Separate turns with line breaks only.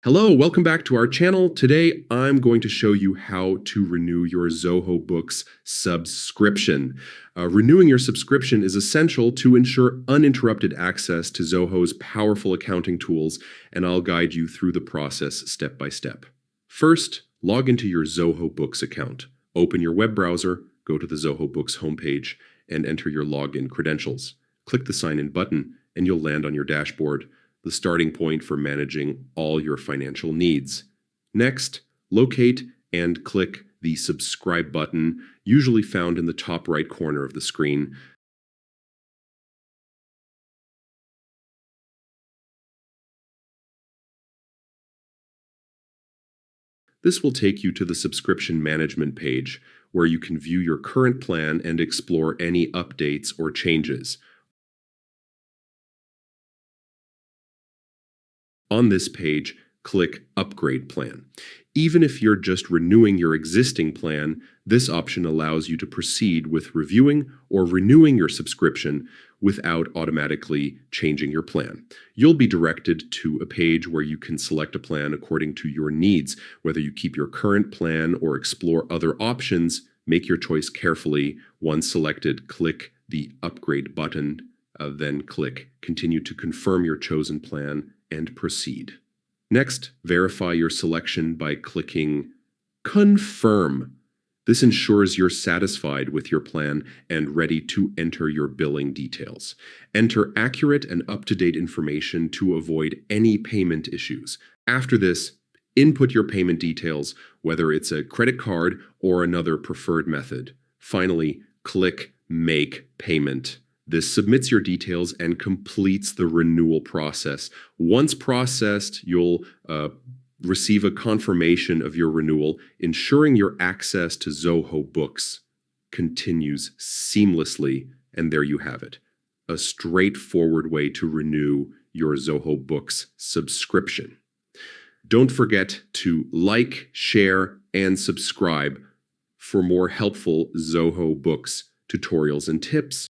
Hello, welcome back to our channel. Today, I'm going to show you how to renew your Zoho Books subscription. Renewing your subscription is essential to ensure uninterrupted access to Zoho's powerful accounting tools, and I'll guide you through the process step by step. First, log into your Zoho Books account. Open your web browser, go to the Zoho Books homepage, and enter your login credentials. Click the Sign In button, and you'll land on your dashboard, the starting point for managing all your financial needs. Next, locate and click the subscribe button, usually found in the top right corner of the screen. This will take you to the subscription management page, where you can view your current plan and explore any updates or changes. On this page, click Upgrade Plan. Even if you're just renewing your existing plan, this option allows you to proceed with reviewing or renewing your subscription without automatically changing your plan. You'll be directed to a page where you can select a plan according to your needs. Whether you keep your current plan or explore other options, make your choice carefully. Once selected, click the Upgrade button, then click Continue to confirm your chosen plan and proceed. Next, verify your selection by clicking Confirm. This ensures you're satisfied with your plan and ready to enter your billing details. Enter accurate and up-to-date information to avoid any payment issues. After this, input your payment details, whether it's a credit card or another preferred method. Finally, click Make Payment. This submits your details and completes the renewal process. Once processed, you'll receive a confirmation of your renewal, ensuring your access to Zoho Books continues seamlessly. And there you have it, a straightforward way to renew your Zoho Books subscription. Don't forget to like, share, and subscribe for more helpful Zoho Books tutorials and tips.